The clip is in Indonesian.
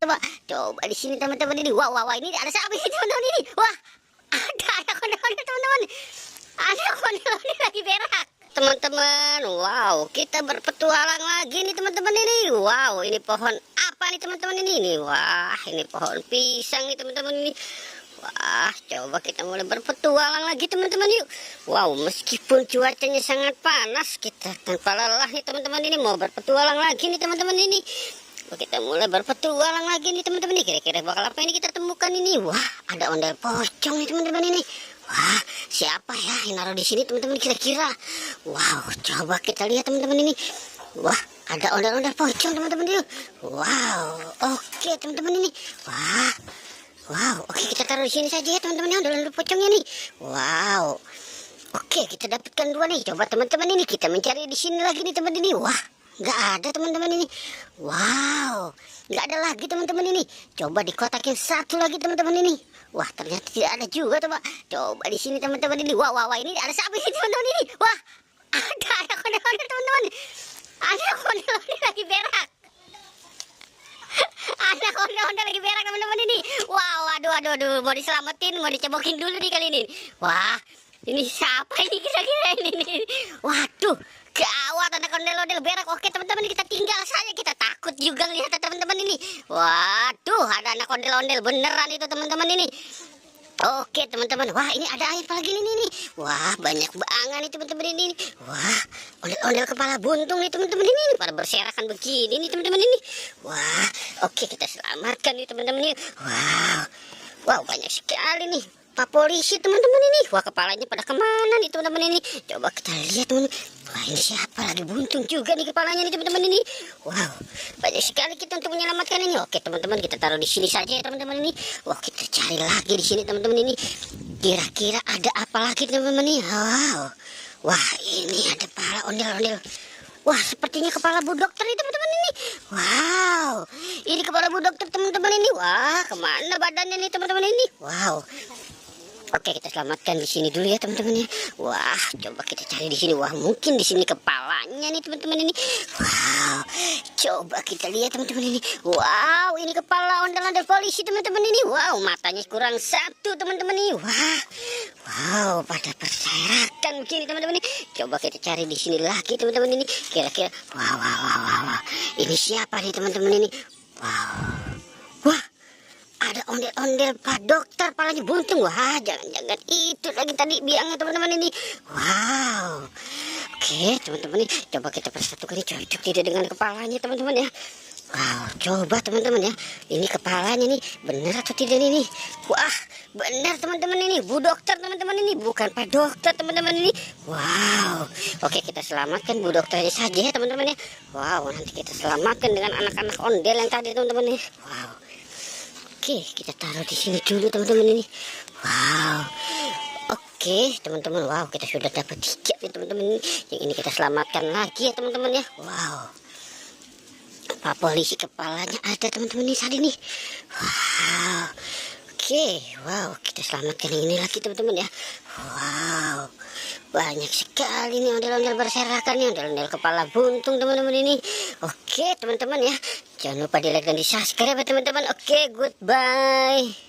coba. Coba di sini teman-teman ini. Wah, wah, wah, ini ada siapa ini teman-teman ini? Wah, ada ondel-ondel teman-teman. Ada ondel-ondel lagi berak. Teman-teman, wow, kita berpetualang lagi nih teman-teman ini. Wow, ini pohon apa nih teman-teman ini? Wah, ini pohon pisang nih teman-teman ini. Wah, coba kita mulai berpetualang lagi teman-teman yuk. Wow, meskipun cuacanya sangat panas, kita tanpa lelah nih teman-teman ini mau berpetualang lagi nih teman-teman ini. Kita mulai berpetualang lagi nih teman-teman ini. Kira-kira bakal apa ini kita temukan ini? Wah, ada ondel pocong nih teman-teman ini. Wah, siapa ya yang naruh di sini teman-teman kira-kira? Wow, coba kita lihat teman-teman ini. Wah, ada ondel-ondel pocong teman-teman ini. Wow, oke teman-teman ini. Wah. Wow, oke kita taruh di sini saja ya teman-teman ya, ondel-ondel pocongnya nih. Wow, oke kita dapatkan dua nih. Coba teman-teman ini kita mencari di sini lagi nih teman ini. Wah, nggak ada teman-teman ini. Wow, nggak ada lagi teman-teman ini. Coba di kotak yang satu lagi teman-teman ini. Wah, ternyata tidak ada juga coba. Coba di sini teman-teman ini. Wah, wah, wah, ini ada siapa ini teman-teman ini? Wah, ada ondel-ondel teman-teman. Ada ondel-ondel lagi berak. Ada ondel-ondel lagi berak teman-teman ini. Wow, aduh, mau diselamatin, mau dicebokin dulu nih kali ini. Wah, ini siapa ini kira-kira ini? Waduh, gawat ada ondel-ondel berak. Oke teman-teman, kita tinggal saja, kita takut juga lihat teman-teman ini. Waduh, ada anak ondel-ondel beneran itu teman-teman ini. Oke teman-teman, wah ini ada air apa lagi nih. Wah, banyak banget nih teman-teman ini. Wah, ondel-ondel kepala buntung nih teman-teman ini, pada berserakan begini nih teman-teman ini. Wah, oke kita selamatkan nih teman-teman ini. Wow, banyak sekali nih Pak polisi teman-teman ini. Wah, kepalanya pada kemana nih teman-teman ini? Coba kita lihat teman. Wah, ini siapa lagi buntung juga nih kepalanya nih teman-teman ini. Wow, banyak sekali kita untuk menyelamatkan ini. Oke teman-teman, kita taruh di sini saja ya teman-teman ini. Wah, kita cari lagi di sini teman-teman ini. Kira-kira ada apa lagi teman-teman ini? Wow, wah ini ada kepala ondel-ondel. Wah, sepertinya kepala Bu Dokter itu teman-teman ini. Wow, ini kepala Bu Dokter teman-teman ini. Wah, kemana badannya nih teman-teman ini? Wow. Oke, kita selamatkan di sini dulu ya teman-teman ya. Wah, coba kita cari di sini. Wah, mungkin di sini kepalanya nih teman-teman ini. Wow, coba kita lihat teman-teman ini. Wow, ini kepala ondel-ondel polisi teman-teman ini. Wow, matanya kurang satu teman-teman ini. Wow, pada berserakan begini teman-teman ini. Coba kita cari di sini lagi teman-teman ini. Kira-kira, wow. Ini siapa nih teman-teman ini? Wah. Ada ondel-ondel Pak Dokter, palanya buntung. Wah, jangan-jangan itu lagi tadi biangnya teman-teman ini. Wow. Oke, teman-teman ini coba kita persatukan ini, cocok tidak dengan kepalanya teman-teman ya. Wow, coba teman-teman ya. Ini kepalanya nih, benar atau tidak ini? Wah, benar teman-teman ini. Bu Dokter teman-teman ini, bukan Pak Dokter teman-teman ini. Wow. Oke, kita selamatkan Bu Dokternya saja ya teman-teman ya. Wow, nanti kita selamatkan dengan anak-anak ondel yang tadi teman-teman ya. Wow. Oke, kita taruh di sini dulu teman-teman ini. Wow. Oke, teman-teman. Wow, kita sudah dapat 3 nih teman-teman ini. Yang ini kita selamatkan lagi ya teman-teman ya. Wow. Pak polisi kepalanya ada teman-teman ini tadi nih. Wow. Oke, wow, kita selamatkan yang ini lagi teman-teman ya. Wow. Banyak sekali nih ondel-ondel berserakan nih, ondel-ondel kepala buntung teman-teman ini. Oke teman-teman ya, jangan lupa di like dan di subscribe ya teman-teman. Oke, goodbye.